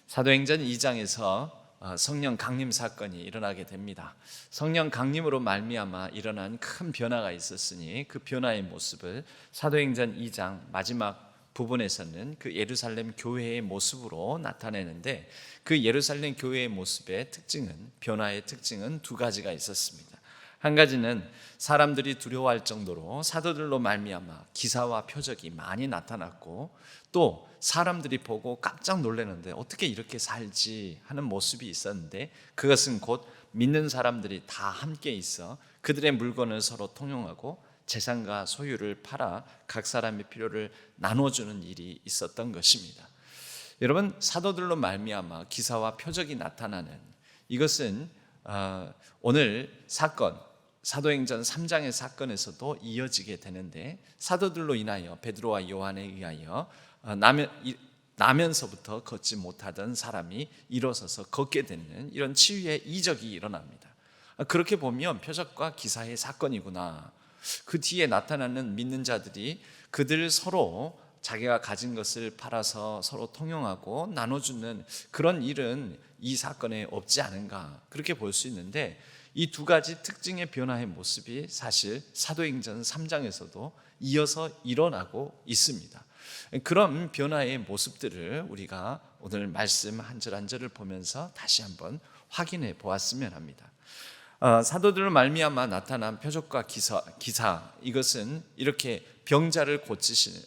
사도행전 2장에서 성령 강림 사건이 일어나게 됩니다. 성령 강림으로 말미암아 일어난 큰 변화가 있었으니 그 변화의 모습을 사도행전 2장 마지막 부분에서는 그 예루살렘 교회의 모습으로 나타내는데, 그 예루살렘 교회의 모습의 특징은, 변화의 특징은 두 가지가 있었습니다. 한 가지는 사람들이 두려워할 정도로 사도들로 말미암아 기사와 표적이 많이 나타났고, 또 사람들이 보고 깜짝 놀라는데 어떻게 이렇게 살지 하는 모습이 있었는데, 그것은 곧 믿는 사람들이 다 함께 있어 그들의 물건을 서로 통용하고 재산과 소유를 팔아 각 사람의 필요를 나눠주는 일이 있었던 것입니다. 여러분, 사도들로 말미암아 기사와 표적이 나타나는 이것은 오늘 사건, 사도행전 3장의 사건에서도 이어지게 되는데, 사도들로 인하여 베드로와 요한에 의하여 나면서부터 걷지 못하던 사람이 일어서서 걷게 되는 이런 치유의 이적이 일어납니다. 그렇게 보면 표적과 기사의 사건이구나. 그 뒤에 나타나는 믿는 자들이 그들 서로 자기가 가진 것을 팔아서 서로 통용하고 나눠주는 그런 일은 이 사건에 없지 않은가, 그렇게 볼 수 있는데, 이 두 가지 특징의 변화의 모습이 사실 사도행전 3장에서도 이어서 일어나고 있습니다. 그런 변화의 모습들을 우리가 오늘 말씀 한 절 한 절을 보면서 다시 한번 확인해 보았으면 합니다. 사도들로 말미암아 나타난 표적과 기사, 이것은 이렇게 병자를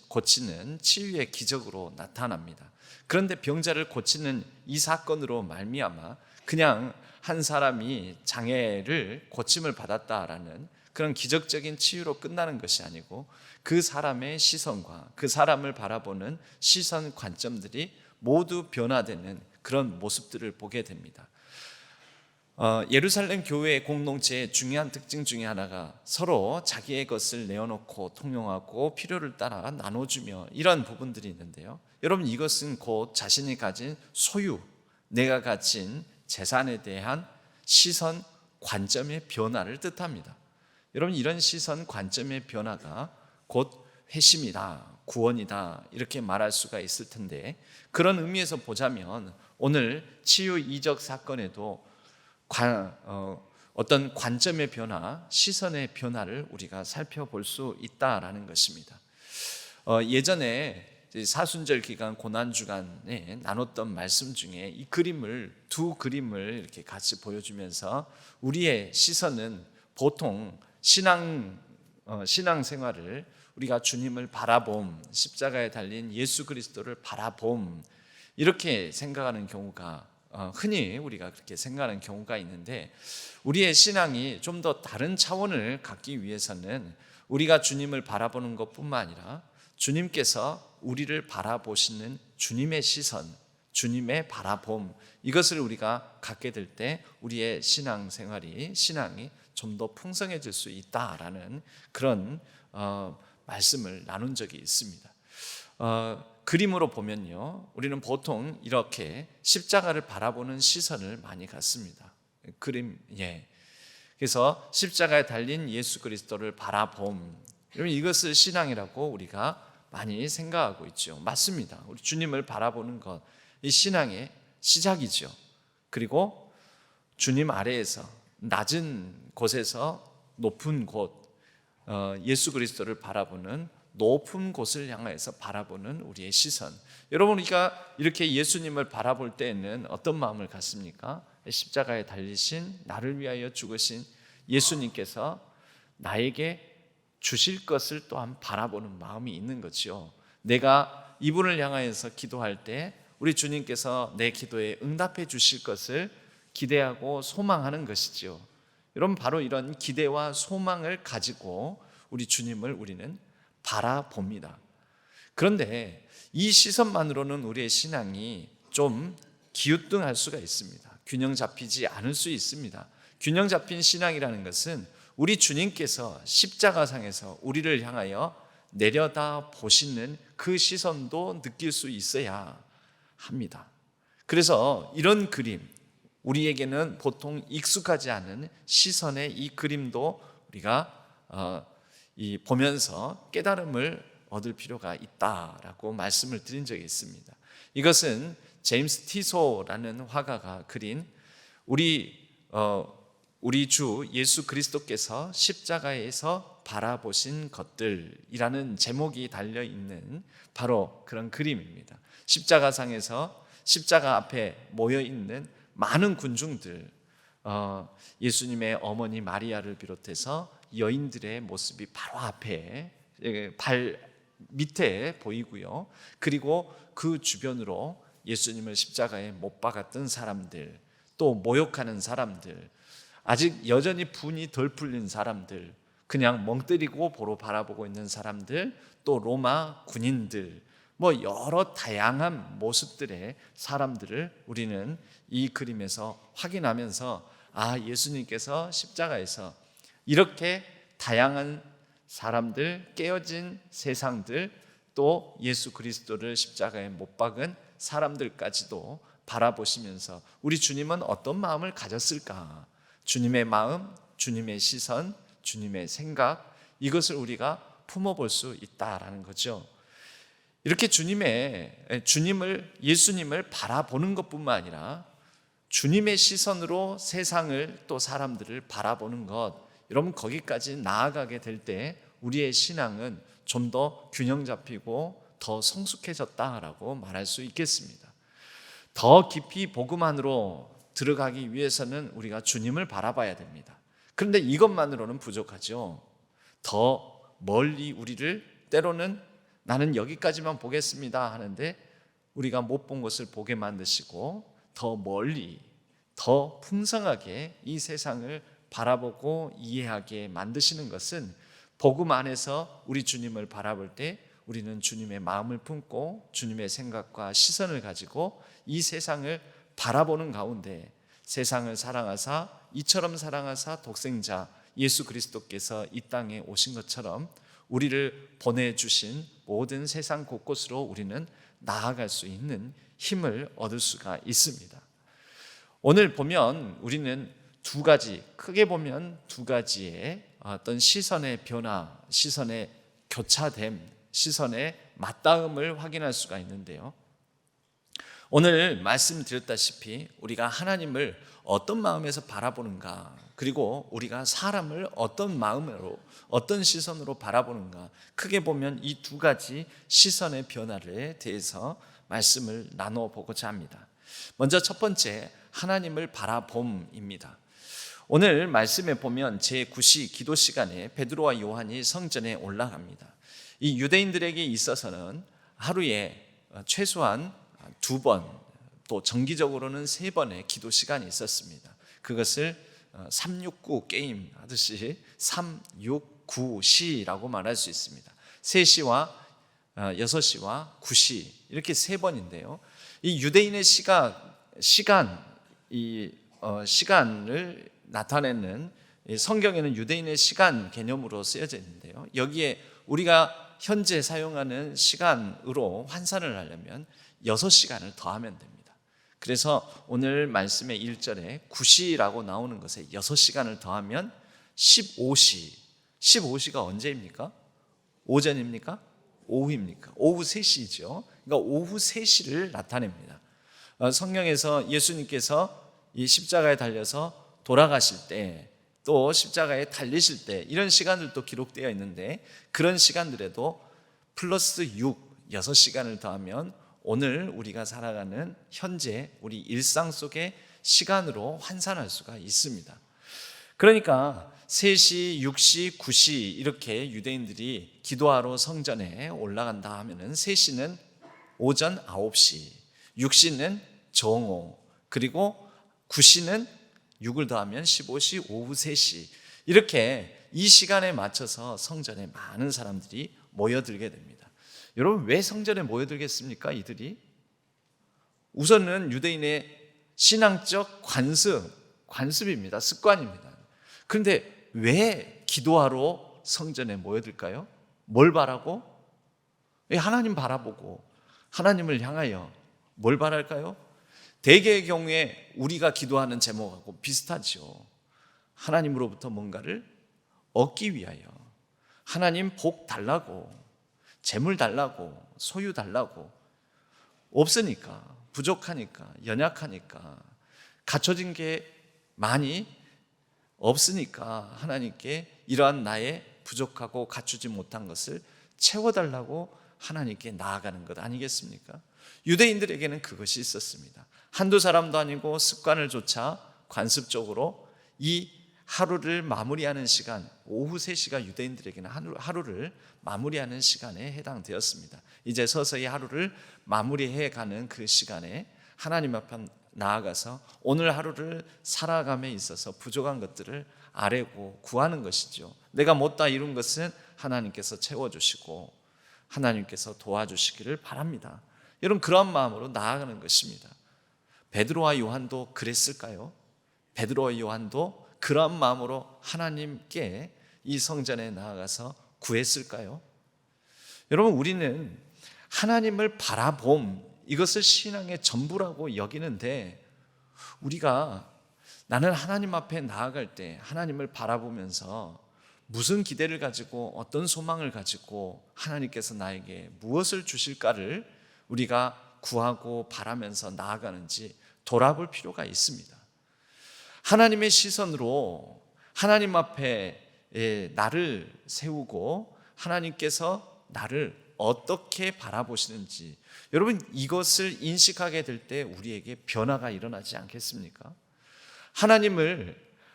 고치는 치유의 기적으로 나타납니다. 그런데 병자를 고치는 이 사건으로 말미암아 그냥 한 사람이 장애를 고침을 받았다라는 그런 기적적인 치유로 끝나는 것이 아니고, 그 사람의 시선과 그 사람을 바라보는 시선 관점들이 모두 변화되는 그런 모습들을 보게 됩니다. 예루살렘 교회의 공동체의 중요한 특징 중에 하나가 서로 자기의 것을 내어놓고 통용하고 필요를 따라 나눠주며 이런 부분들이 있는데요, 여러분, 이것은 곧 자신이 가진 소유, 내가 가진 재산에 대한 시선 관점의 변화를 뜻합니다. 여러분, 이런 시선 관점의 변화가 곧 회심이다, 구원이다, 이렇게 말할 수가 있을 텐데, 그런 의미에서 보자면 오늘 치유 이적 사건에도 어떤 관점의 변화, 시선의 변화를 우리가 살펴볼 수 있다라는 것입니다. 예전에 사순절 기간 고난주간에 나눴던 말씀 중에 이 두 그림을 이렇게 같이 보여주면서, 우리의 시선은 보통 신앙생활을 우리가 주님을 바라봄, 십자가에 달린 예수 그리스도를 바라봄, 이렇게 생각하는 경우가 흔히 우리가 그렇게 생각하는 경우가 있는데, 우리의 신앙이 좀 더 다른 차원을 갖기 위해서는 우리가 주님을 바라보는 것뿐만 아니라 주님께서 우리를 바라보시는 주님의 시선, 주님의 바라봄, 이것을 우리가 갖게 될 때 우리의 신앙이 좀 더 풍성해질 수 있다라는 그런 말씀을 나눈 적이 있습니다. 그림으로 보면요, 우리는 보통 이렇게 십자가를 바라보는 시선을 많이 갖습니다. 그래서 십자가에 달린 예수 그리스도를 바라봄, 이것을 신앙이라고 우리가 많이 생각하고 있죠. 맞습니다. 우리 주님을 바라보는 것, 이 신앙의 시작이죠. 그리고 주님 아래에서, 낮은 곳에서 높은 곳, 예수 그리스도를 바라보는 높은 곳을 향해서 바라보는 우리의 시선. 여러분, 우리가 이렇게 예수님을 바라볼 때에는 어떤 마음을 갖습니까? 십자가에 달리신, 나를 위하여 죽으신 예수님께서 나에게 주실 것을 또한 바라보는 마음이 있는 거죠. 내가 이분을 향하여서 기도할 때 우리 주님께서 내 기도에 응답해 주실 것을 기대하고 소망하는 것이죠. 여러분, 바로 이런 기대와 소망을 가지고 우리 주님을 우리는 바라봅니다. 그런데 이 시선만으로는 우리의 신앙이 좀 기우뚱할 수가 있습니다. 균형 잡히지 않을 수 있습니다. 균형 잡힌 신앙이라는 것은 우리 주님께서 십자가상에서 우리를 향하여 내려다 보시는 그 시선도 느낄 수 있어야 합니다. 그래서 이런 그림, 우리에게는 보통 익숙하지 않은 시선의 이 그림도 우리가 보면서 깨달음을 얻을 필요가 있다라고 말씀을 드린 적이 있습니다. 이것은 제임스 티소라는 화가가 그린 우리 주 예수 그리스도께서 십자가에서 바라보신 것들이라는 제목이 달려 있는 바로 그런 그림입니다. 십자가상에서 십자가 앞에 모여 있는 많은 군중들, 예수님의 어머니 마리아를 비롯해서 여인들의 모습이 바로 앞에 발 밑에 보이고요. 그리고 그 주변으로 예수님을 십자가에 못 박았던 사람들, 또 모욕하는 사람들, 아직 여전히 분이 덜 풀린 사람들, 그냥 멍 때리고 보러 바라보고 있는 사람들, 또 로마 군인들, 여러 다양한 모습들의 사람들을 우리는 이 그림에서 확인하면서 예수님께서 십자가에서 이렇게 다양한 사람들, 깨어진 세상들, 또 예수 그리스도를 십자가에 못 박은 사람들까지도 바라보시면서 우리 주님은 어떤 마음을 주님의 마음, 주님의 시선, 주님의 생각, 이것을 우리가 품어볼 수 있다라는 거죠. 이렇게 예수님을 바라보는 것뿐만 아니라 주님의 시선으로 세상을 또 사람들을 바라보는 것, 여러분 거기까지 나아가게 될 때 우리의 신앙은 좀 더 균형 잡히고 더 성숙해졌다라고 말할 수 있겠습니다. 더 깊이 복음 안으로 들어가기 위해서는 우리가 주님을 바라봐야 됩니다. 그런데 이것만으로는 부족하죠. 더 멀리 우리를 때로는 나는 여기까지만 보겠습니다 하는데 우리가 못 본 것을 보게 만드시고 더 멀리, 더 풍성하게 이 세상을 바라보고 이해하게 만드시는 것은 복음 안에서 우리 주님을 바라볼 때 우리는 주님의 마음을 품고 주님의 생각과 시선을 가지고 이 세상을 바라보는 가운데 세상을 사랑하사 이처럼 사랑하사 독생자 예수 그리스도께서 이 땅에 오신 것처럼 우리를 보내주신 모든 세상 곳곳으로 우리는 나아갈 수 있는 힘을 얻을 수가 있습니다. 오늘 보면 우리는 크게 보면 두 가지의 어떤 시선의 변화, 시선의 교차됨, 시선의 맞닿음을 확인할 수가 있는데요. 오늘 말씀드렸다시피 우리가 하나님을 어떤 마음에서 바라보는가, 그리고 우리가 사람을 어떤 마음으로, 어떤 시선으로 바라보는가, 크게 보면 이 두 가지 시선의 변화에 대해서 말씀을 나눠보고자 합니다. 먼저 첫 번째, 하나님을 바라봄입니다. 오늘 말씀에 보면 제9시 기도 시간에 베드로와 요한이 성전에 올라갑니다. 이 유대인들에게 있어서는 하루에 최소한 2번, 또 정기적으로는 3번의 기도 시간이 있었습니다. 그것을 369 게임 하듯이 369시라고 말할 수 있습니다. 3시와 6시와 9시 이렇게 3번인데요. 이 유대인의 시간을 나타내는 성경에는 유대인의 시간 개념으로 쓰여져 있는데요. 여기에 우리가 현재 사용하는 시간으로 환산을 하려면 6시간을 더하면 됩니다. 그래서 오늘 말씀의 1절에 9시라고 나오는 것에 6시간을 더하면 15시. 15시가 언제입니까? 오전입니까? 오후입니까? 오후 3시죠. 그러니까 오후 3시를 나타냅니다. 성경에서 예수님께서 이 십자가에 달려서 돌아가실 때, 또 십자가에 달리실 때 이런 시간들도 기록되어 있는데 그런 시간들에도 플러스 6시간을 더하면 오늘 우리가 살아가는 현재 우리 일상 속의 시간으로 환산할 수가 있습니다. 그러니까 3시, 6시, 9시 이렇게 유대인들이 기도하러 성전에 올라간다 하면은 3시는 오전 9시, 6시는 정오, 그리고 9시는 6을 더하면 15시, 오후 3시 이렇게 이 시간에 맞춰서 성전에 많은 사람들이 모여들게 됩니다. 여러분 왜 성전에 모여들겠습니까? 이들이 우선은 유대인의 신앙적 관습입니다. 습관입니다. 그런데 왜 기도하러 성전에 모여들까요? 뭘 바라고? 하나님 바라보고 하나님을 향하여 뭘 바랄까요? 대개의 경우에 우리가 기도하는 제목하고 비슷하죠. 하나님으로부터 뭔가를 얻기 위하여, 하나님 복 달라고, 재물 달라고, 소유 달라고. 없으니까, 부족하니까, 연약하니까, 갖춰진 게 많이 없으니까 하나님께 이러한 나의 부족하고 갖추지 못한 것을 채워달라고 하나님께 나아가는 것 아니겠습니까? 유대인들에게는 그것이 있었습니다. 한두 사람도 아니고 습관을 조차 관습적으로 이 하루를 마무리하는 시간, 오후 3시가 유대인들에게는 하루를 마무리하는 시간에 해당되었습니다. 이제 서서히 하루를 마무리해가는 그 시간에 하나님 앞에 나아가서 오늘 하루를 살아감에 있어서 부족한 것들을 아뢰고 구하는 것이죠. 내가 못다 이룬 것은 하나님께서 채워주시고 하나님께서 도와주시기를 바랍니다. 여러분, 그런 마음으로 나아가는 것입니다. 베드로와 요한도 그랬을까요? 베드로와 요한도 그런 마음으로 하나님께 이 성전에 나아가서 구했을까요? 여러분, 우리는 하나님을 바라봄, 이것을 신앙의 전부라고 여기는데, 우리가 나는 하나님 앞에 나아갈 때 하나님을 바라보면서 무슨 기대를 가지고 어떤 소망을 가지고 하나님께서 나에게 무엇을 주실까를 우리가 구하고 바라면서 나아가는지 돌아볼 필요가 있습니다. 하나님의 시선으로 하나님 앞에 나를 세우고 하나님께서 나를 어떻게 바라보시는지, 여러분, 이것을 인식하게 될 때 우리에게 변화가 일어나지 않겠습니까?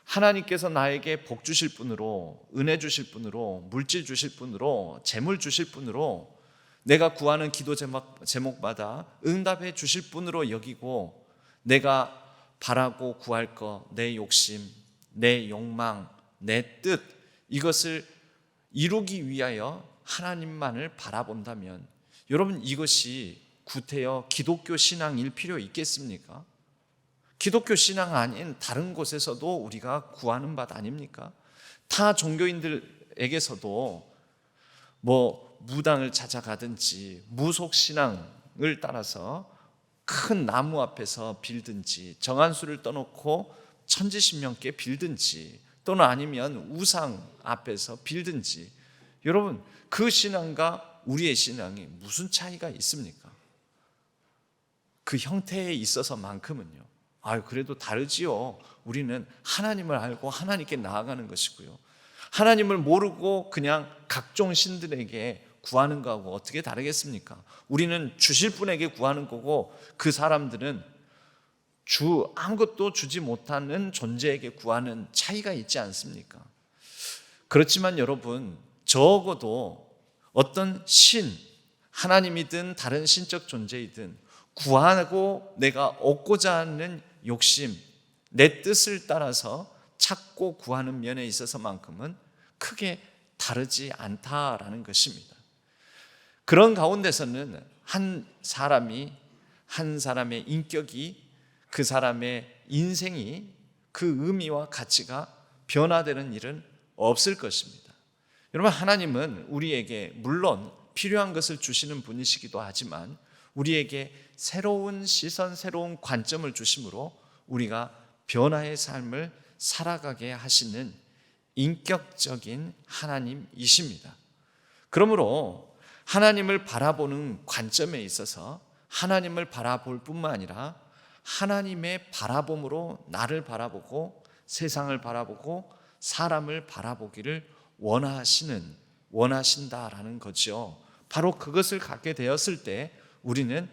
하나님께서 나에게 복 주실 분으로, 은혜 주실 분으로, 물질 주실 분으로, 재물 주실 분으로, 내가 구하는 기도 제목마다 응답해 주실 분으로 여기고, 내가 바라고 구할 것, 내 욕심, 내 욕망, 내 뜻, 이것을 이루기 위하여 하나님만을 바라본다면, 여러분, 이것이 구태여 기독교 신앙일 필요 있겠습니까? 기독교 신앙 아닌 다른 곳에서도 우리가 구하는 바 아닙니까? 타 종교인들에게서도 무당을 찾아가든지 무속신앙을 따라서 큰 나무 앞에서 빌든지, 정한수를 떠놓고 천지신명께 빌든지, 또는 아니면 우상 앞에서 빌든지, 여러분, 그 신앙과 우리의 신앙이 무슨 차이가 있습니까? 그 형태에 있어서만큼은요. 그래도 다르지요. 우리는 하나님을 알고 하나님께 나아가는 것이고요. 하나님을 모르고 그냥 각종 신들에게 구하는 거하고 어떻게 다르겠습니까? 우리는 주실 분에게 구하는 거고, 그 사람들은 아무것도 주지 못하는 존재에게 구하는 차이가 있지 않습니까? 그렇지만 여러분, 적어도 어떤 하나님이든 다른 신적 존재이든 구하고 내가 얻고자 하는 욕심, 내 뜻을 따라서 찾고 구하는 면에 있어서만큼은 크게 다르지 않다라는 것입니다. 그런 가운데서는 한 사람의 인격이, 그 사람의 인생이, 그 의미와 가치가 변화되는 일은 없을 것입니다. 여러분, 하나님은 우리에게 물론 필요한 것을 주시는 분이시기도 하지만 우리에게 새로운 시선, 새로운 관점을 주심으로 우리가 변화의 삶을 살아가게 하시는 인격적인 하나님이십니다. 그러므로 하나님을 바라보는 관점에 있어서 하나님을 바라볼 뿐만 아니라 하나님의 바라봄으로 나를 바라보고 세상을 바라보고 사람을 바라보기를 원하신다라는 거죠. 바로 그것을 갖게 되었을 때 우리는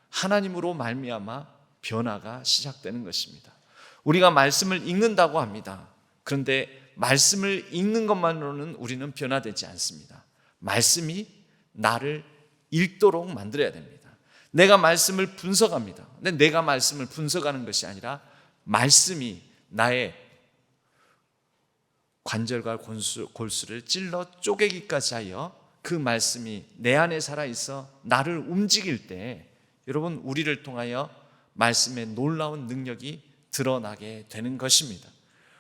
하나님으로 말미암아 변화가 시작되는 것입니다. 우리가 말씀을 읽는다고 합니다. 그런데 말씀을 읽는 것만으로는 우리는 변화되지 않습니다. 말씀이 나를 읽도록 만들어야 됩니다. 내가 말씀을 분석합니다. 근데 내가 말씀을 분석하는 것이 아니라 말씀이 나의 관절과 골수를 찔러 쪼개기까지 하여 그 말씀이 내 안에 살아있어 나를 움직일 때, 여러분, 우리를 통하여 말씀의 놀라운 능력이 드러나게 되는 것입니다.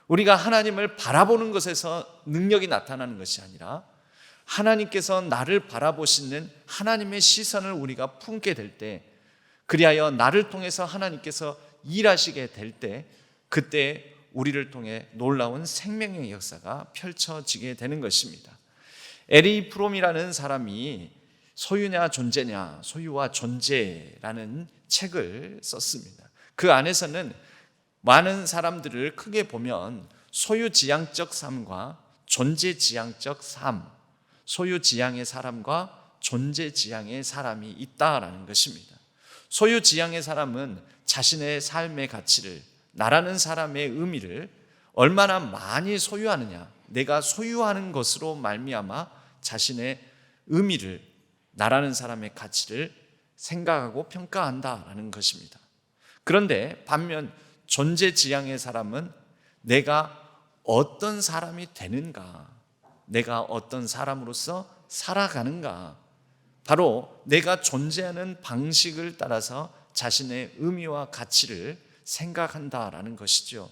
우리가 하나님을 바라보는 것에서 능력이 나타나는 것이 아니라 하나님께서 나를 바라보시는 하나님의 시선을 우리가 품게 될 때, 그리하여 나를 통해서 하나님께서 일하시게 될 때, 그때 우리를 통해 놀라운 생명의 역사가 펼쳐지게 되는 것입니다. 에리 프롬이라는 사람이 소유냐 존재냐, 소유와 존재라는 책을 썼습니다. 그 안에서는 많은 사람들을 크게 보면 소유지향적 삶과 존재지향적 삶, 소유지향의 사람과 존재지향의 사람이 있다라는 것입니다. 소유지향의 사람은 자신의 삶의 가치를, 나라는 사람의 의미를 얼마나 많이 소유하느냐, 내가 소유하는 것으로 말미암아 자신의 의미를, 나라는 사람의 가치를 생각하고 평가한다라는 것입니다. 그런데 반면 존재지향의 사람은 내가 어떤 사람이 되는가, 내가 어떤 사람으로서 살아가는가, 바로 내가 존재하는 방식을 따라서 자신의 의미와 가치를 생각한다라는 것이죠.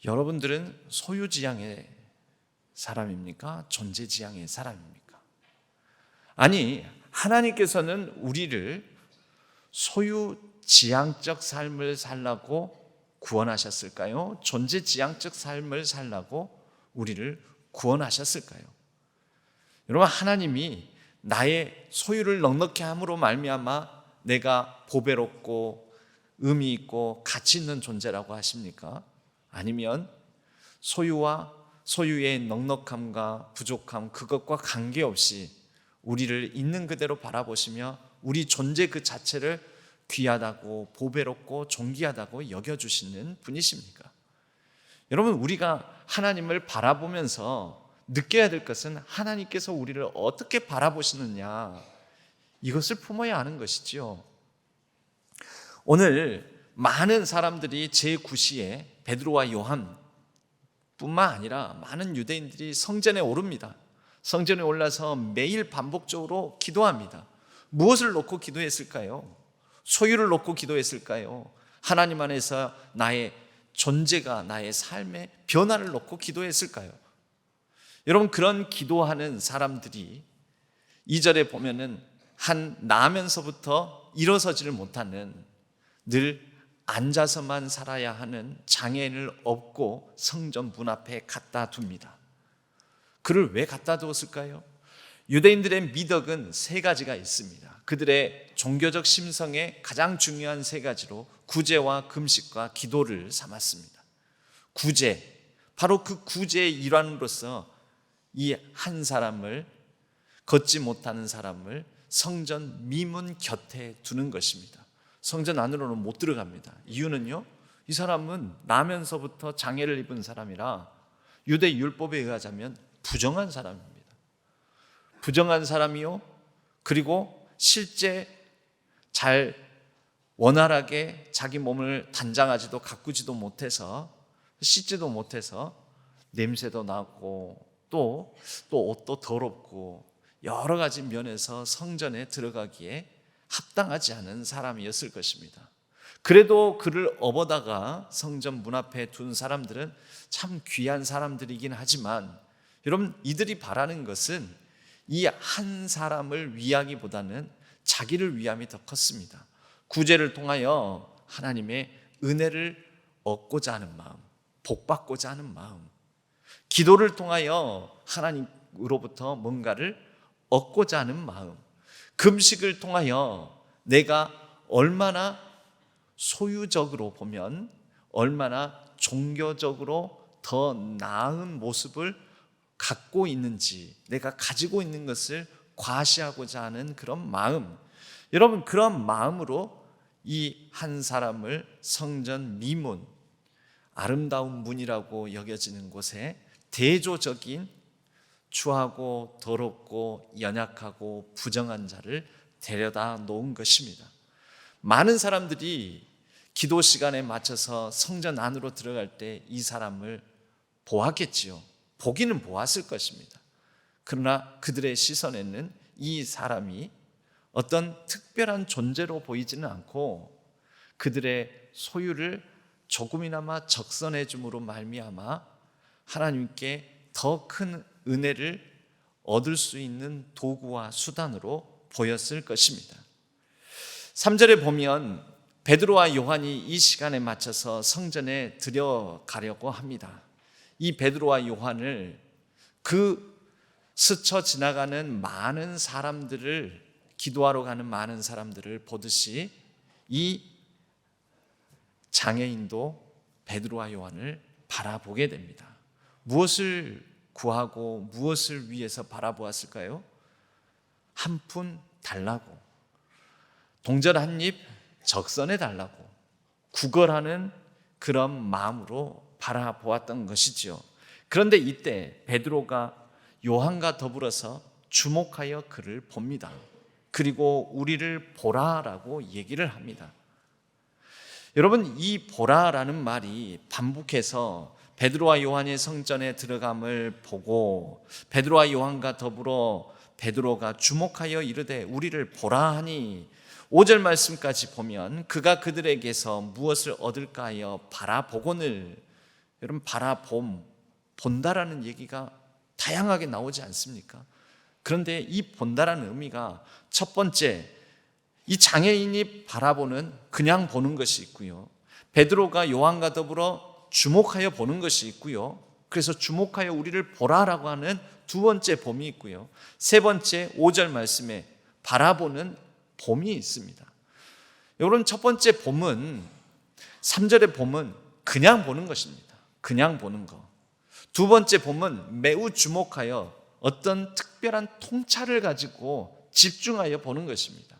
여러분들은 소유지향의 사람입니까? 존재지향의 사람입니까? 아니, 하나님께서는 우리를 소유지향적 삶을 살라고 구원하셨을까요? 존재지향적 삶을 살라고 우리를 구원하셨을까요? 여러분, 하나님이 나의 소유를 넉넉히 함으로 말미암아 내가 보배롭고 의미 있고 가치 있는 존재라고 하십니까? 아니면 소유와 소유의 넉넉함과 부족함, 그것과 관계없이 우리를 있는 그대로 바라보시며 우리 존재 그 자체를 귀하다고 보배롭고 존귀하다고 여겨주시는 분이십니까? 여러분, 우리가 하나님을 바라보면서 느껴야 될 것은 하나님께서 우리를 어떻게 바라보시느냐, 이것을 품어야 하는 것이지요. 오늘 많은 사람들이 제9시에 베드로와 요한 뿐만 아니라 많은 유대인들이 성전에 오릅니다. 성전에 올라서 매일 반복적으로 기도합니다. 무엇을 놓고 기도했을까요? 소유를 놓고 기도했을까요? 하나님 안에서 나의 존재가, 나의 삶의 변화를 놓고 기도했을까요? 여러분, 그런 기도하는 사람들이 2절에 보면은 한 나면서부터 일어서지를 못하는, 늘 앉아서만 살아야 하는 장애인을 업고 성전 문 앞에 갖다 둡니다. 그를 왜 갖다 두었을까요? 유대인들의 미덕은 3가지가 있습니다. 그들의 종교적 심성의 가장 중요한 3가지로 구제와 금식과 기도를 삼았습니다. 구제, 바로 그 구제의 일환으로서 이 한 사람을, 걷지 못하는 사람을 성전 미문 곁에 두는 것입니다. 성전 안으로는 못 들어갑니다. 이유는요, 이 사람은 나면서부터 장애를 입은 사람이라 유대 율법에 의하자면 부정한 사람입니다. 부정한 사람이요, 그리고 실제 잘 원활하게 자기 몸을 단장하지도 가꾸지도 못해서, 씻지도 못해서 냄새도 나고 또 옷도 더럽고 여러 가지 면에서 성전에 들어가기에 합당하지 않은 사람이었을 것입니다. 그래도 그를 업어다가 성전 문 앞에 둔 사람들은 참 귀한 사람들이긴 하지만, 여러분, 이들이 바라는 것은 이 한 사람을 위하기보다는 자기를 위함이 더 컸습니다. 구제를 통하여 하나님의 은혜를 얻고자 하는 마음, 복받고자 하는 마음, 기도를 통하여 하나님으로부터 뭔가를 얻고자 하는 마음, 금식을 통하여 내가 얼마나 소유적으로 보면 얼마나 종교적으로 더 나은 모습을 갖고 있는지, 내가 가지고 있는 것을 과시하고자 하는 그런 마음, 여러분, 그런 마음으로 이 한 사람을 성전 미문, 아름다운 문이라고 여겨지는 곳에 대조적인 추하고 더럽고 연약하고 부정한 자를 데려다 놓은 것입니다. 많은 사람들이 기도 시간에 맞춰서 성전 안으로 들어갈 때 이 사람을 보았겠지요. 보기는 보았을 것입니다. 그러나 그들의 시선에는 이 사람이 어떤 특별한 존재로 보이지는 않고 그들의 소유를 조금이나마 적선해 줌으로 말미암아 하나님께 더 큰 은혜를 얻을 수 있는 도구와 수단으로 보였을 것입니다. 3절에 보면 베드로와 요한이 이 시간에 맞춰서 성전에 들여가려고 합니다. 이 베드로와 요한을 그 스쳐 지나가는 많은 사람들을, 기도하러 가는 많은 사람들을 보듯이 이 장애인도 베드로와 요한을 바라보게 됩니다. 무엇을 구하고 무엇을 위해서 바라보았을까요? 한 푼 달라고, 동전 한 입 적선해 달라고 구걸하는 그런 마음으로 바라보았던 것이지요. 그런데 이때 베드로가 요한과 더불어서 주목하여 그를 봅니다. 그리고 우리를 보라라고 얘기를 합니다. 여러분, 이 보라라는 말이 반복해서 베드로와 요한이 성전에 들어감을 보고 베드로와 요한과 더불어 베드로가 주목하여 이르되 우리를 보라 하니 5절 말씀까지 보면 그가 그들에게서 무엇을 얻을까 하여 바라보거늘, 여러분 본다라는 얘기가 다양하게 나오지 않습니까? 그런데 이 본다라는 의미가 첫 번째, 이 장애인이 바라보는 그냥 보는 것이 있고요, 베드로가 요한과 더불어 주목하여 보는 것이 있고요, 그래서 주목하여 우리를 보라라고 하는 두 번째 봄이 있고요, 세 번째 5절 말씀에 바라보는 봄이 있습니다. 여러분, 첫 번째 봄은, 3절의 봄은 그냥 보는 것입니다. 그냥 보는 것. 두 번째 봄은 매우 주목하여 어떤 특별한 통찰을 가지고 집중하여 보는 것입니다.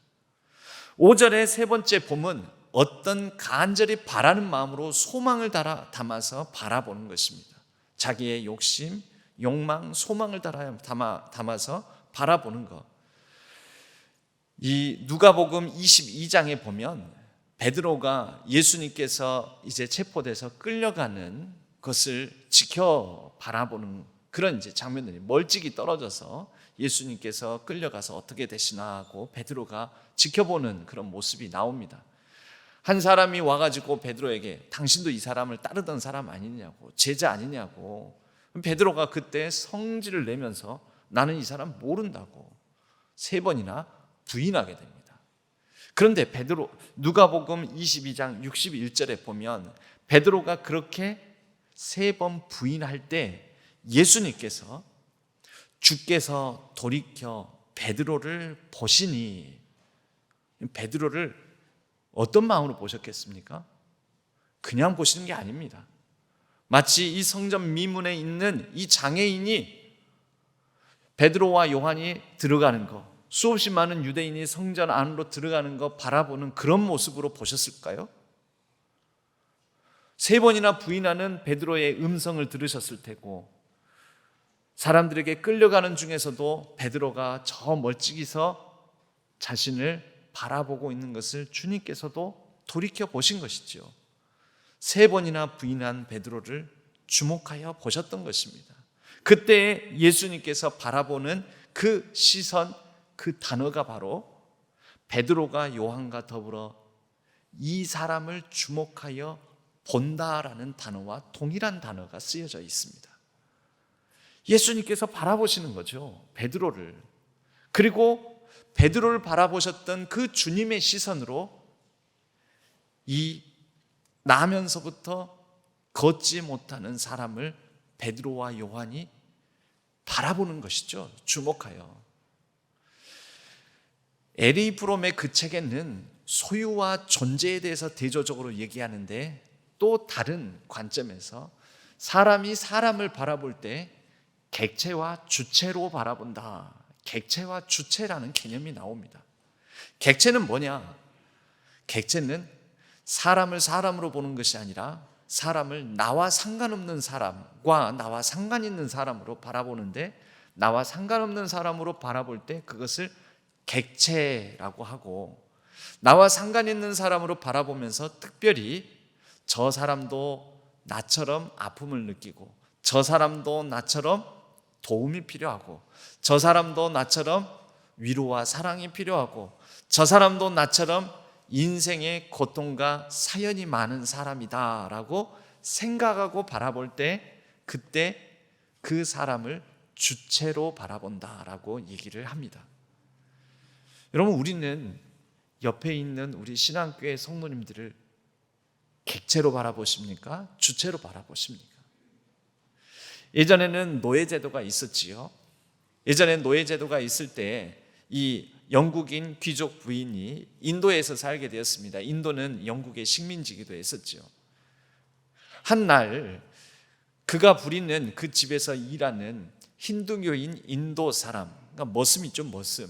5절의 세 번째 봄은 어떤 간절히 바라는 마음으로 소망을 담아서 바라보는 것입니다. 자기의 욕심, 욕망, 소망을 담아서 바라보는 것. 이 누가복음 22장에 보면 베드로가 예수님께서 이제 체포돼서 끌려가는 것을 지켜 바라보는 그런 이제 장면들이, 멀찍이 떨어져서 예수님께서 끌려가서 어떻게 되시나 하고 베드로가 지켜보는 그런 모습이 나옵니다. 한 사람이 와가지고 베드로에게 당신도 이 사람을 따르던 사람 아니냐고, 제자 아니냐고. 베드로가 그때 성질을 내면서 나는 이 사람 모른다고 3번이나 부인하게 됩니다. 그런데 누가복음 22장 61절에 보면 베드로가 그렇게 3번 부인할 때 예수님께서 주께서 돌이켜 베드로를 보시니, 베드로를 어떤 마음으로 보셨겠습니까? 그냥 보시는 게 아닙니다. 마치 이 성전 미문에 있는 이 장애인이 베드로와 요한이 들어가는 거, 수없이 많은 유대인이 성전 안으로 들어가는 거 바라보는 그런 모습으로 보셨을까요? 3번이나 부인하는 베드로의 음성을 들으셨을 테고, 사람들에게 끌려가는 중에서도 베드로가 저 멀찍이서 자신을 바라보고 있는 것을 주님께서도 돌이켜 보신 것이죠. 3번이나 부인한 베드로를 주목하여 보셨던 것입니다. 그때 예수님께서 바라보는 그 시선, 그 단어가 바로 베드로가 요한과 더불어 이 사람을 주목하여 본다라는 단어와 동일한 단어가 쓰여져 있습니다. 예수님께서 바라보시는 거죠, 베드로를. 그리고 베드로를 바라보셨던 그 주님의 시선으로 이 나면서부터 걷지 못하는 사람을 베드로와 요한이 바라보는 것이죠, 주목하여. 에리 브롬의 그 책에는 소유와 존재에 대해서 대조적으로 얘기하는데, 또 다른 관점에서 사람이 사람을 바라볼 때 객체와 주체로 바라본다, 객체와 주체라는 개념이 나옵니다. 객체는 뭐냐? 객체는 사람을 사람으로 보는 것이 아니라 사람을 나와 상관없는 사람과 나와 상관 있는 사람으로 바라보는데, 나와 상관없는 사람으로 바라볼 때 그것을 객체라고 하고, 나와 상관 있는 사람으로 바라보면서 특별히 저 사람도 나처럼 아픔을 느끼고, 저 사람도 나처럼 도움이 필요하고, 저 사람도 나처럼 위로와 사랑이 필요하고, 저 사람도 나처럼 인생의 고통과 사연이 많은 사람이다 라고 생각하고 바라볼 때, 그때 그 사람을 주체로 바라본다라고 얘기를 합니다. 여러분, 우리는 옆에 있는 우리 신앙교회 성도님들을 객체로 바라보십니까? 주체로 바라보십니까? 예전에는 노예제도가 있었지요. 예전에 노예제도가 있을 때 이 영국인 귀족 부인이 인도에서 살게 되었습니다. 인도는 영국의 식민지기도 했었죠. 한 날 그가 부리는 그 집에서 일하는 힌두교인 인도 사람, 그러니까 머슴이죠, 머슴.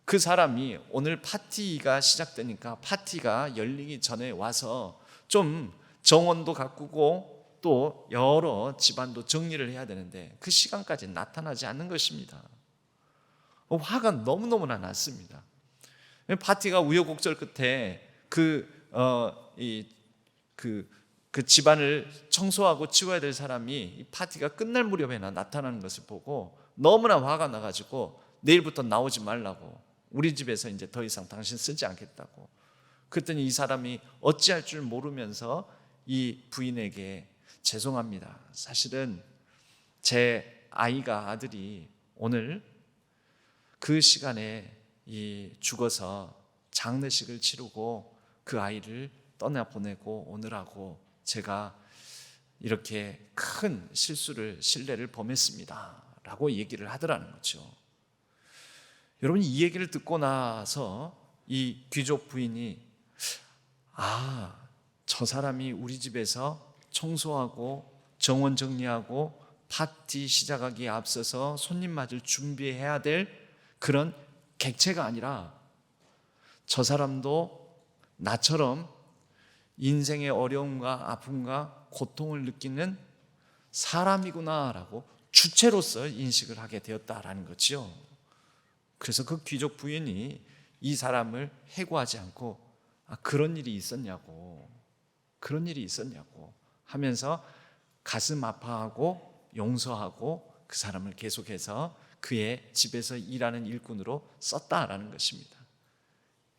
그 사람이 오늘 파티가 시작되니까 파티가 열리기 전에 와서 좀 정원도 가꾸고 또 여러 집안도 정리를 해야 되는데 그 시간까지 나타나지 않는 것입니다. 화가 너무너무나 났습니다. 파티가 우여곡절 끝에 그 집안을 청소하고 치워야 될 사람이 이 파티가 끝날 무렵에나 나타나는 것을 보고 너무나 화가 나가지고 내일부터 나오지 말라고, 우리 집에서 이제 더 이상 당신 쓰지 않겠다고. 그랬더니 이 사람이 어찌할 줄 모르면서 이 부인에게 죄송합니다. 사실은 제 아들이 오늘 그 시간에 죽어서 장례식을 치르고 그 아이를 떠나보내고 오느라고 제가 이렇게 큰 신뢰를 범했습니다 라고 얘기를 하더라는 거죠. 여러분, 이 얘기를 듣고 나서 이 귀족 부인이 저 사람이 우리 집에서 청소하고 정원 정리하고 파티 시작하기에 앞서서 손님 맞을 준비해야 될 그런 객체가 아니라 저 사람도 나처럼 인생의 어려움과 아픔과 고통을 느끼는 사람이구나라고 주체로서 인식을 하게 되었다라는 거죠. 그래서 그 귀족 부인이 이 사람을 해고하지 않고 그런 일이 있었냐고 하면서 가슴 아파하고 용서하고 그 사람을 계속해서 그의 집에서 일하는 일꾼으로 썼다라는 것입니다.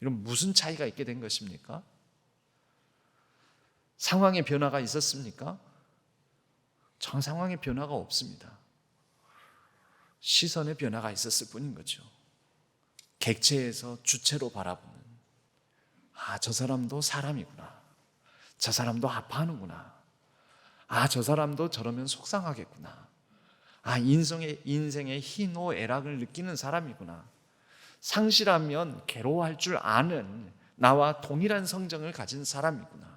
이런 무슨 차이가 있게 된 것입니까? 상황의 변화가 있었습니까? 전 상황의 변화가 없습니다. 시선의 변화가 있었을 뿐인 거죠. 객체에서 주체로 바라보는, 저 사람도 사람이구나, 저 사람도 아파하는구나, 저 사람도 저러면 속상하겠구나, 인생의 희노애락을 느끼는 사람이구나, 상실하면 괴로워할 줄 아는 나와 동일한 성정을 가진 사람이구나.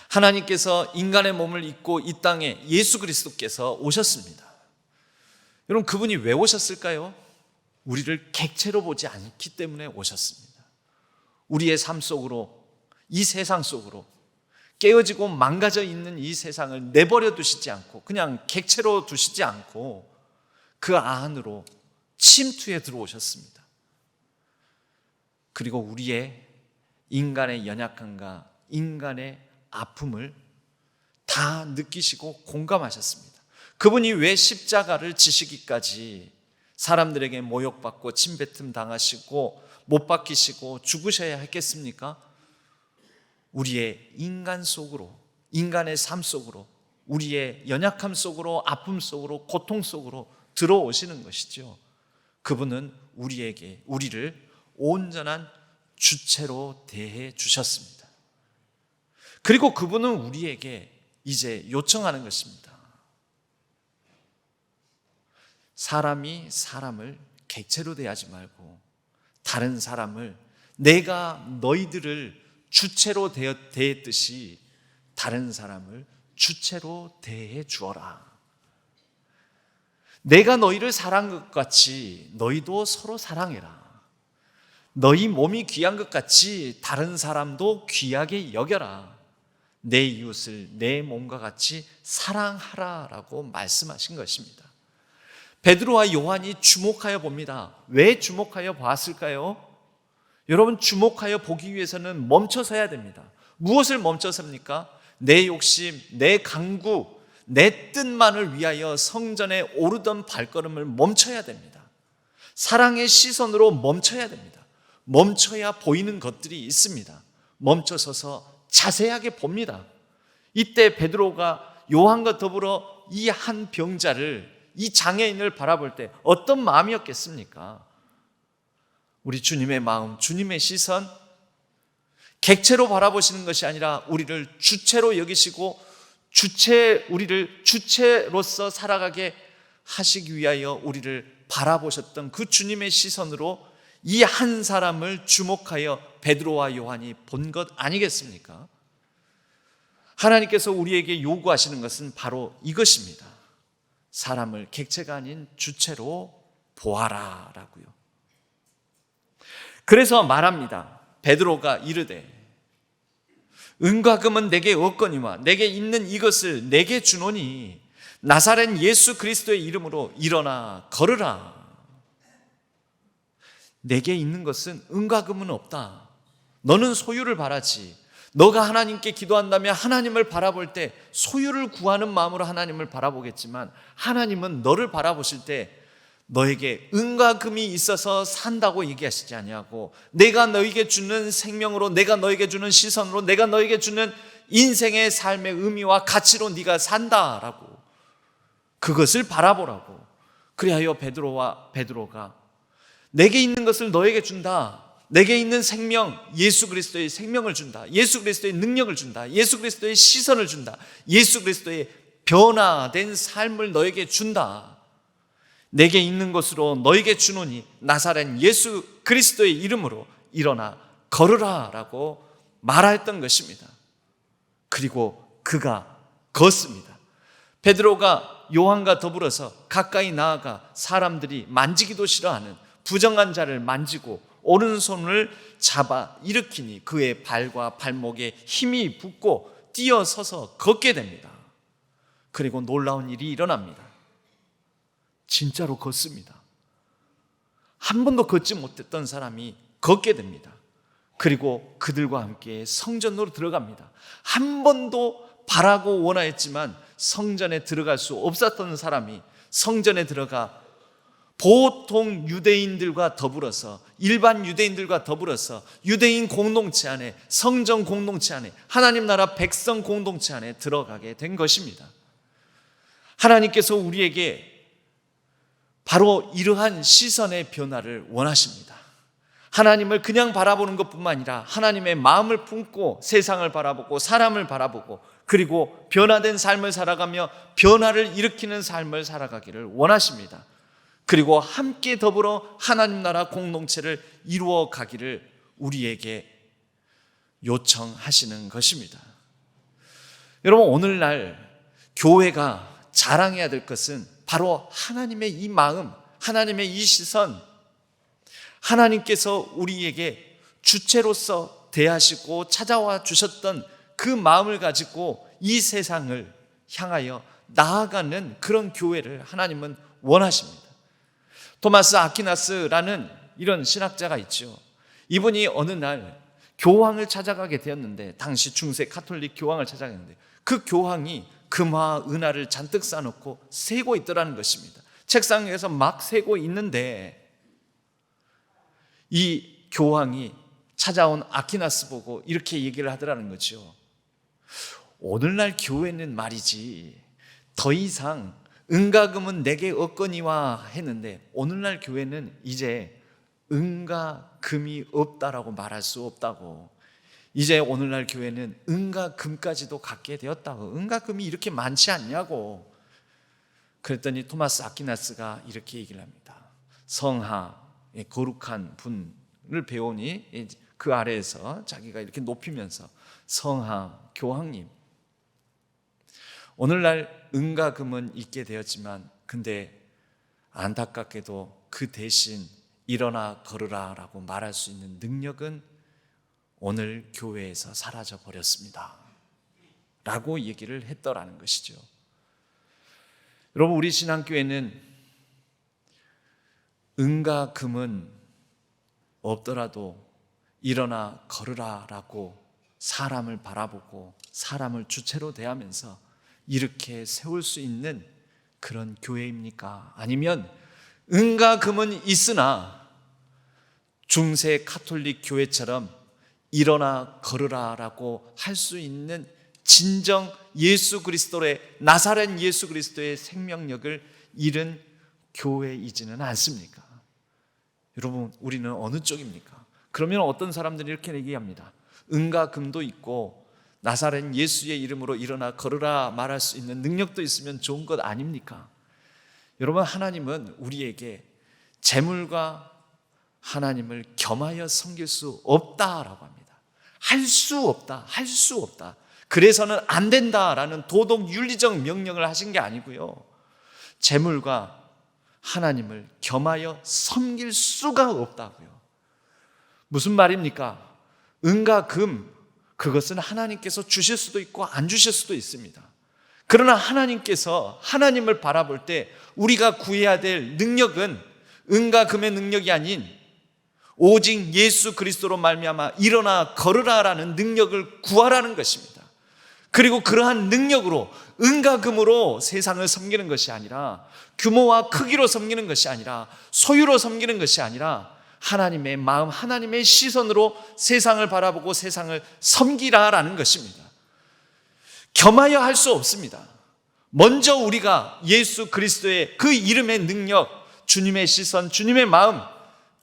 하나님께서 인간의 몸을 입고 이 땅에 예수 그리스도께서 오셨습니다. 여러분, 그분이 왜 오셨을까요? 우리를 객체로 보지 않기 때문에 오셨습니다. 우리의 삶 속으로, 이 세상 속으로, 깨어지고 망가져 있는 이 세상을 내버려 두시지 않고 그냥 객체로 두시지 않고 그 안으로 침투해 들어오셨습니다. 그리고 우리의 인간의 연약함과 인간의 아픔을 다 느끼시고 공감하셨습니다. 그분이 왜 십자가를 지시기까지 사람들에게 모욕받고 침뱉음 당하시고 못 박히시고 죽으셔야 했겠습니까? 우리의 인간 속으로, 인간의 삶 속으로, 우리의 연약함 속으로, 아픔 속으로, 고통 속으로 들어오시는 것이죠. 그분은 우리를 온전한 주체로 대해 주셨습니다. 그리고 그분은 우리에게 이제 요청하는 것입니다. 사람이 사람을 객체로 대하지 말고 다른 사람을 내가 너희들을 주체로 대했듯이 다른 사람을 주체로 대해 주어라. 내가 너희를 사랑한 것 같이 너희도 서로 사랑해라. 너희 몸이 귀한 것 같이 다른 사람도 귀하게 여겨라. 내 이웃을 내 몸과 같이 사랑하라 라고 말씀하신 것입니다. 베드로와 요한이 주목하여 봅니다. 왜 주목하여 보았을까요? 여러분, 주목하여 보기 위해서는 멈춰서야 됩니다. 무엇을 멈춰섭니까? 내 욕심, 내 강구, 내 뜻만을 위하여 성전에 오르던 발걸음을 멈춰야 됩니다. 사랑의 시선으로 멈춰야 됩니다. 멈춰야 보이는 것들이 있습니다. 멈춰서서 자세하게 봅니다. 이때 베드로가 요한과 더불어 이 한 병자를, 이 장애인을 바라볼 때 어떤 마음이었겠습니까? 우리 주님의 마음, 주님의 시선, 객체로 바라보시는 것이 아니라 우리를 주체로 여기시고 우리를 주체로서 살아가게 하시기 위하여 우리를 바라보셨던 그 주님의 시선으로 이 한 사람을 주목하여 베드로와 요한이 본 것 아니겠습니까? 하나님께서 우리에게 요구하시는 것은 바로 이것입니다. 사람을 객체가 아닌 주체로 보아라 라고요. 그래서 말합니다. 베드로가 이르되 은과 금은 내게 없거니와 내게 있는 이것을 내게 주노니 나사렛 예수 그리스도의 이름으로 일어나 걸으라. 내게 있는 것은 은과 금은 없다. 너는 소유를 바라지. 너가 하나님께 기도한다면 하나님을 바라볼 때 소유를 구하는 마음으로 하나님을 바라보겠지만 하나님은 너를 바라보실 때 너에게 은과 금이 있어서 산다고 얘기하시지 아니하고 내가 너에게 주는 생명으로, 내가 너에게 주는 시선으로, 내가 너에게 주는 인생의 삶의 의미와 가치로 네가 산다라고, 그것을 바라보라고. 그리하여 베드로가 내게 있는 것을 너에게 준다. 내게 있는 생명, 예수 그리스도의 생명을 준다. 예수 그리스도의 능력을 준다. 예수 그리스도의 시선을 준다. 예수 그리스도의 변화된 삶을 너에게 준다. 내게 있는 것으로 너에게 주노니 나사렛 예수 그리스도의 이름으로 일어나 걸으라 라고 말했던 것입니다. 그리고 그가 걷습니다. 베드로가 요한과 더불어서 가까이 나아가 사람들이 만지기도 싫어하는 부정한 자를 만지고 오른손을 잡아 일으키니 그의 발과 발목에 힘이 붙고 뛰어서서 걷게 됩니다. 그리고 놀라운 일이 일어납니다. 진짜로 걷습니다. 한 번도 걷지 못했던 사람이 걷게 됩니다. 그리고 그들과 함께 성전으로 들어갑니다. 한 번도 바라고 원하였지만 성전에 들어갈 수 없었던 사람이 성전에 들어가 보통 유대인들과 더불어서, 일반 유대인들과 더불어서 유대인 공동체 안에, 성전 공동체 안에, 하나님 나라 백성 공동체 안에 들어가게 된 것입니다. 하나님께서 우리에게 바로 이러한 시선의 변화를 원하십니다. 하나님을 그냥 바라보는 것뿐만 아니라 하나님의 마음을 품고 세상을 바라보고 사람을 바라보고 그리고 변화된 삶을 살아가며 변화를 일으키는 삶을 살아가기를 원하십니다. 그리고 함께 더불어 하나님 나라 공동체를 이루어 가기를 우리에게 요청하시는 것입니다. 여러분, 오늘날 교회가 자랑해야 될 것은 바로 하나님의 이 마음, 하나님의 이 시선, 하나님께서 우리에게 주체로서 대하시고 찾아와 주셨던 그 마음을 가지고 이 세상을 향하여 나아가는 그런 교회를 하나님은 원하십니다. 토마스 아퀴나스라는 이런 신학자가 있죠. 이분이 어느 날 교황을 찾아가게 되었는데, 당시 중세 가톨릭 교황을 찾아갔는데 그 교황이 금화 은하를 잔뜩 쌓아놓고 세고 있더라는 것입니다. 책상 위에서 막 세고 있는데 이 교황이 찾아온 아퀴나스 보고 이렇게 얘기를 하더라는 거죠. 오늘날 교회는 말이지 더 이상 은과 금은 내게 없거니와 했는데 오늘날 교회는 이제 은과 금이 없다라고 말할 수 없다고. 이제 오늘날 교회는 은과 금까지도 갖게 되었다고. 은과 금이 이렇게 많지 않냐고. 그랬더니 토마스 아퀴나스가 이렇게 얘기를 합니다. 성하의 거룩한 분을 배우니 그 아래에서 자기가 이렇게 높이면서 성하 교황님, 오늘날 은과 금은 있게 되었지만 근데 안타깝게도 그 대신 일어나 걸으라 라고 말할 수 있는 능력은 오늘 교회에서 사라져 버렸습니다 라고 얘기를 했더라는 것이죠. 여러분, 우리 신앙교회는 은과 금은 없더라도 일어나 걸으라 라고 사람을 바라보고 사람을 주체로 대하면서 이렇게 세울 수 있는 그런 교회입니까? 아니면 은과 금은 있으나 중세 가톨릭 교회처럼 일어나 걸으라 라고 할 수 있는 진정 예수 그리스도의, 나사렛 예수 그리스도의 생명력을 잃은 교회이지는 않습니까? 여러분, 우리는 어느 쪽입니까? 그러면 어떤 사람들이 이렇게 얘기합니다. 은과 금도 있고 나사렛 예수의 이름으로 일어나 걸으라 말할 수 있는 능력도 있으면 좋은 것 아닙니까? 여러분, 하나님은 우리에게 재물과 하나님을 겸하여 섬길 수 없다라고 합니다. 할 수 없다, 할 수 없다. 그래서는 안 된다라는 도덕 윤리적 명령을 하신 게 아니고요, 재물과 하나님을 겸하여 섬길 수가 없다고요. 무슨 말입니까? 은과 금, 그것은 하나님께서 주실 수도 있고 안 주실 수도 있습니다. 그러나 하나님께서 하나님을 바라볼 때 우리가 구해야 될 능력은 은과 금의 능력이 아닌 오직 예수 그리스도로 말미암아 일어나 걸으라라는 능력을 구하라는 것입니다. 그리고 그러한 능력으로 은과 금으로 세상을 섬기는 것이 아니라, 규모와 크기로 섬기는 것이 아니라, 소유로 섬기는 것이 아니라 하나님의 마음, 하나님의 시선으로 세상을 바라보고 세상을 섬기라라는 것입니다. 겸하여 할 수 없습니다. 먼저 우리가 예수 그리스도의 그 이름의 능력, 주님의 시선, 주님의 마음,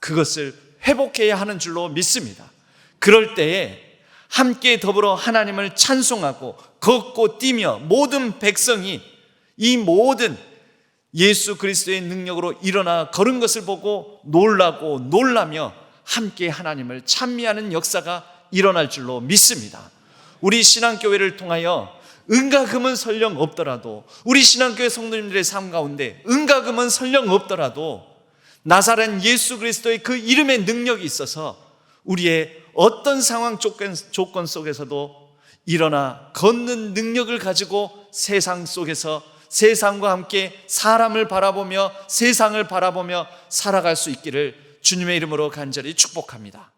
그것을 회복해야 하는 줄로 믿습니다. 그럴 때에 함께 더불어 하나님을 찬송하고 걷고 뛰며 모든 백성이 이 모든 예수 그리스도의 능력으로 일어나 걸은 것을 보고 놀라고 놀라며 함께 하나님을 찬미하는 역사가 일어날 줄로 믿습니다. 우리 신앙교회를 통하여 은과 금은 설령 없더라도, 우리 신앙교회 성도님들의 삶 가운데 은과 금은 설령 없더라도 나사렛 예수 그리스도의 그 이름의 능력이 있어서 우리의 어떤 상황 조건 속에서도 일어나 걷는 능력을 가지고 세상 속에서 세상과 함께 사람을 바라보며 세상을 바라보며 살아갈 수 있기를 주님의 이름으로 간절히 축복합니다.